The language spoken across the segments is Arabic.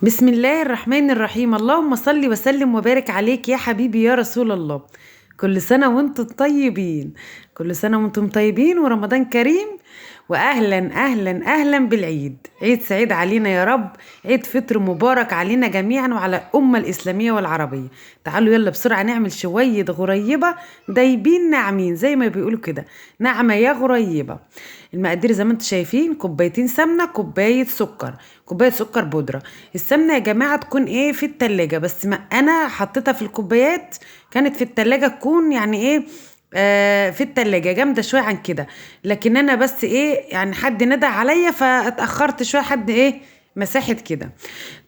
بسم الله الرحمن الرحيم. اللهم صل وسلم وبارك عليك يا حبيبي يا رسول الله. كل سنة وانتم طيبين، كل سنة وانتم طيبين ورمضان كريم. واهلا اهلا اهلا بالعيد، عيد سعيد علينا يا رب، عيد فطر مبارك علينا جميعا وعلى الأمة الإسلامية والعربية. تعالوا يلا بسرعة نعمل شوية غريبة دايبين ناعمين زي ما بيقولوا كده، ناعمة يا غريبة. المقادير زي ما انتم شايفين: كوبايتين سمنة، كوباية سكر، كوباية سكر بودرة. السمنة يا جماعة تكون ايه في التلاجة، بس ما انا حطيتها في الكوبايات كانت في التلاجة، تكون يعني ايه في التلاجة جامدة شوية عن كده. لكن انا بس ايه يعني حد ندى عليا فاتأخرت شوية، حد ايه مساحة كده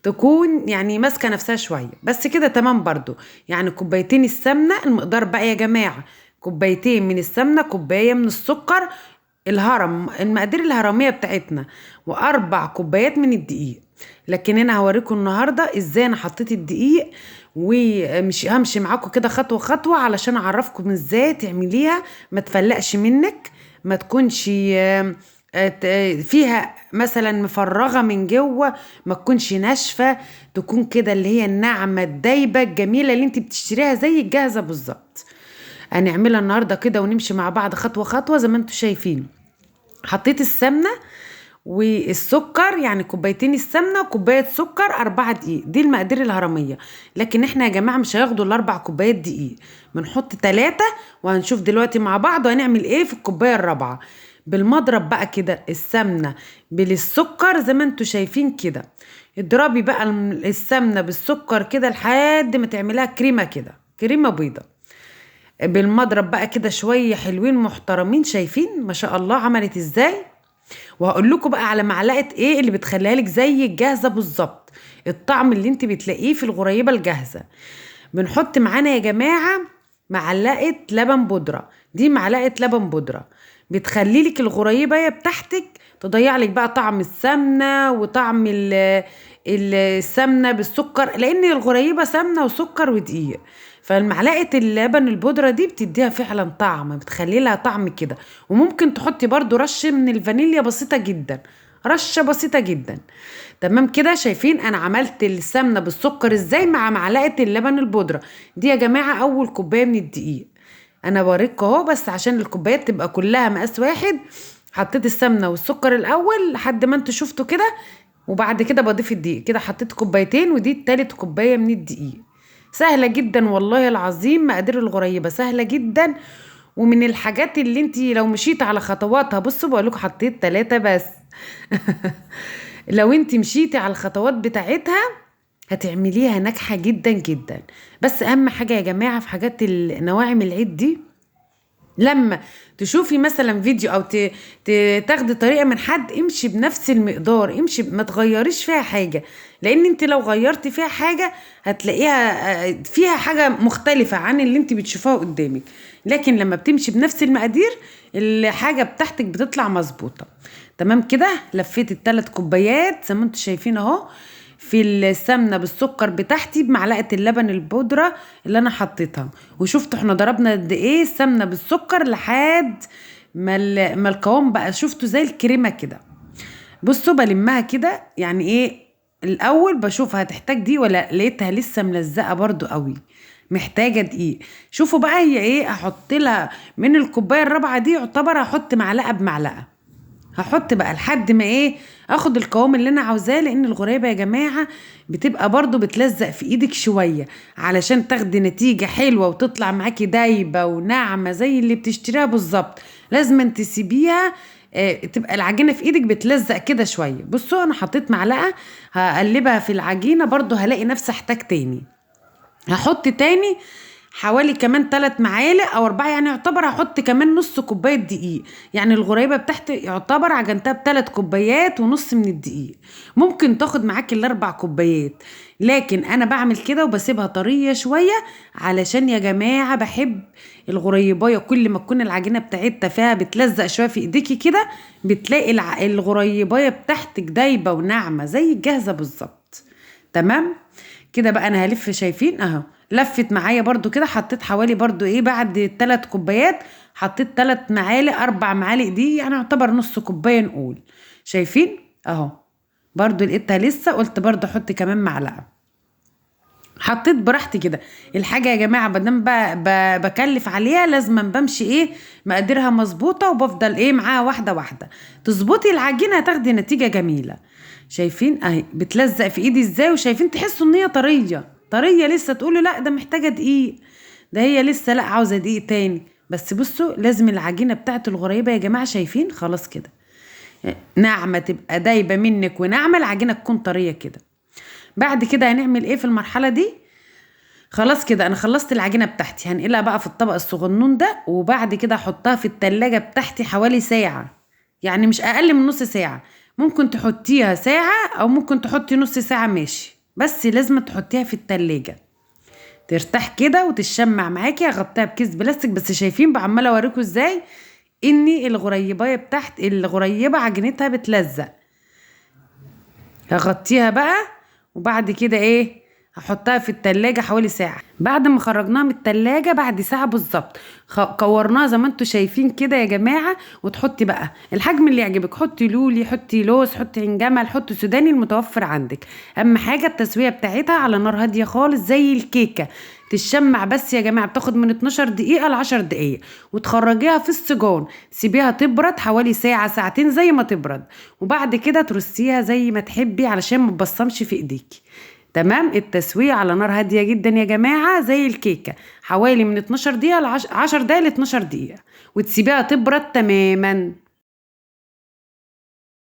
تكون يعني ماسكة نفسها شوية، بس كده تمام برضو. يعني كوبايتين السمنة، المقدار بقى يا جماعة كوبايتين من السمنة، كوباية من السكر، الهرم المقادير الهرمية بتاعتنا، واربع كوبايات من الدقيق. لكن انا هوريكم النهاردة ازاي انا حطيت الدقيق، ومش همشي معاكم كده خطوة خطوة علشان اعرفكم ازاي تعمليها ما تفلقش منك، ما تكونش فيها مثلا مفرغة من جوه، ما تكونش ناشفة، تكون كده اللي هي الناعمة الدايبة الجميلة اللي انت بتشتريها زي الجاهزة بالظبط. هنعملها النهاردة كده ونمشي مع بعض خطوة خطوة زي ما انتم شايفين. حطيت السمنة والسكر، يعني كوبايتين السمنة وكوباية سكر، 4 دقيق، دي المقادير الهرمية. لكن احنا يا جماعة مش هياخدوا ال4 كوبايات دقيق، بنحط 3، وهنشوف دلوقتي مع بعض وهنعمل ايه في الكوباية الرابعة. بالمضرب بقى كده السمنة بالسكر زي ما انتوا شايفين كده، اضربي بقى السمنة بالسكر كده لحد ما تعملها كريمة كده، كريمة بيضة. بالمضرب بقى كده شوية حلوين محترمين، شايفين ما شاء الله عملت ازاي. وهقول لكم بقى على معلقه ايه اللي بتخليها لك زي الجاهزه بالظبط، الطعم اللي انت بتلاقيه في الغريبه الجاهزه. بنحط معانا يا جماعه معلقه لبن بودره، دي معلقه لبن بودره بتخلي لك الغريبه بتاعتك، تضيع لك بقى طعم السمنه وطعم السمنه بالسكر، لان الغريبه سمنه وسكر ودقيق. فالمعلقه اللبن البودره دي بتديها فعلا طعم، بتخلي لها طعم كده. وممكن تحطي برضو رشه من الفانيليا بسيطه جدا، رشه بسيطه جدا. تمام كده. شايفين انا عملت السمنه بالسكر ازاي مع معلقه اللبن البودره دي يا جماعه، اول كوبايه من الدقيق. انا بوريك اهو بس عشان الكوبايات تبقى كلها مقاس واحد. حطيت السمنه والسكر الاول لحد ما انتوا شفتوا كده، وبعد كده بضيف الدقيق كده، حطيت كوبايتين ودي التالت كوبايه من الدقيق. سهله جدا والله العظيم، مقادير الغريبه سهله جدا. ومن الحاجات اللي انت لو مشيت على خطواتها، بصوا بقول لكم حطيت 3 بس. لو انت مشيتي على الخطوات بتاعتها هتعمليها ناجحة جدا جدا. بس اهم حاجة يا جماعة في حاجات النواعم العيد دي، لما تشوفي مثلا فيديو او تاخدي طريقه من حد، امشي بنفس المقدار، امشي ما تغيريش فيها حاجه. لان انت لو غيرتي فيها حاجه هتلاقيها فيها حاجه مختلفه عن اللي انت بتشوفها قدامك. لكن لما بتمشي بنفس المقادير الحاجه بتاعتك بتطلع مظبوطه. تمام كده. لفيت ال3 كوبايات زي ما انتم شايفين اهو في السمنه بالسكر بتاعتي بمعلقه اللبن البودره اللي انا حطيتها. وشفتوا احنا ضربنا قد ايه السمنه بالسكر لحد ما القوام بقى شفتوا زي الكريمه كده. بصوا بلمها كده يعني ايه، الاول بشوف هتحتاج دي ولا لقيتها لسه ملزقه برضو قوي، محتاجه دقيق. شوفوا بقى هي ايه، هحط لها من الكوبايه الرابعه دي يعتبر هحط معلقه بمعلقه، هحط بقى لحد ما ايه اخد القوام اللي انا عاوزاه. لان الغريبه يا جماعه بتبقى برضو بتلزق في ايدك شويه، علشان تاخدي نتيجه حلوه وتطلع معاكي دايبه وناعمه زي اللي بتشتريها بالظبط. لازم انت تسيبيها تبقى العجينه في ايدك بتلزق كده شويه. بصوا انا حطيت معلقه، هقلبها في العجينه برضو هلاقي نفسي احتاج تاني، هحط تاني حوالي كمان 3 معالق او 4، يعني يعتبر هحط كمان نص كوباية دقيق. يعني الغريبة بتاعتي يعتبر عجنتها ب3 كوبايات ونص من الدقيق. ممكن تاخد معاك ال4 كوبايات، لكن انا بعمل كده وبسيبها طرية شوية، علشان يا جماعة بحب الغريباية كل ما تكون العجينة بتاعتها فيها بتلزق شوية في ايديكي كده، بتلاقي الغريباية بتاعتك دايبة وناعمة زي الجاهزة بالظبط. تمام كده بقى. انا هلف، شايفين اهو لفت معايا برضو كده، حطيت حوالي برضو ايه بعد ال3 كوبايات حطيت 3 معالق 4 معالق دي، يعني يعتبر نص كوباية نقول. شايفين اهو. برضو لقيتها لسه، قلت برضو احط كمان معلقه. حطيت براحتي كده. الحاجه يا جماعه مادام بكلف عليها لازم بمشي ايه مقاديرها مظبوطه، وبفضل ايه معاها واحده واحده. تظبطي العجينه هتاخدي نتيجه جميله. شايفين اهي بتلزق في ايدي ازاي، وشايفين تحسوا ان هي طريه لسه، تقولوا لا ده محتاجه دقيق، ده هي لسه لا عاوزه دقيق تاني. بس بصوا لازم العجينه بتاعت الغريبه يا جماعه، شايفين خلاص كده ناعمه، تبقى دايبه منك وناعمه، العجينه تكون طريه كده. بعد كده هنعمل ايه في المرحله دي؟ خلاص كده انا خلصت العجينه بتاعتي، هنقلها بقى في الطبق الصغنون ده، وبعد كده احطها في التلاجة بتاعتي حوالي ساعه، يعني مش اقل من نص ساعه. ممكن تحطيها ساعه او ممكن تحطي نص ساعه ماشي، بس لازم تحطيها في التلاجة ترتاح كده وتشمع معاكي. هغطيها بكيس بلاستيك. بس شايفين بعماله اوريكم ازاي اني الغريبه عجينتها بتلزق. هغطيها بقى، وبعد كده ايه هحطها في التلاجة حوالي ساعة. بعد ما خرجناها من التلاجة بعد ساعة بالظبط كورناها زي ما انتوا شايفين كده يا جماعة. وتحطي بقى الحجم اللي يعجبك، حطي لولي، حطي لوز، حطي عين جمل، حطي سوداني المتوفر عندك. اهم حاجة التسوية بتاعتها على نار هادية خالص زي الكيكة، تشمع بس يا جماعة. بتاخد من 12 دقيقة ل 10 دقايق، وتخرجيها في السجون، سيبيها تبرد حوالي ساعة ساعتين زي ما تبرد، وبعد كده ترصيها زي ما تحبي علشان ما تبصمش في ايديكي. تمام. التسوية على نار هادية جدا يا جماعة زي الكيكة، حوالي من 12 دقيقة ل 10 دقايق ل 12 دقيقة، وتسيبيها تبرد تماما.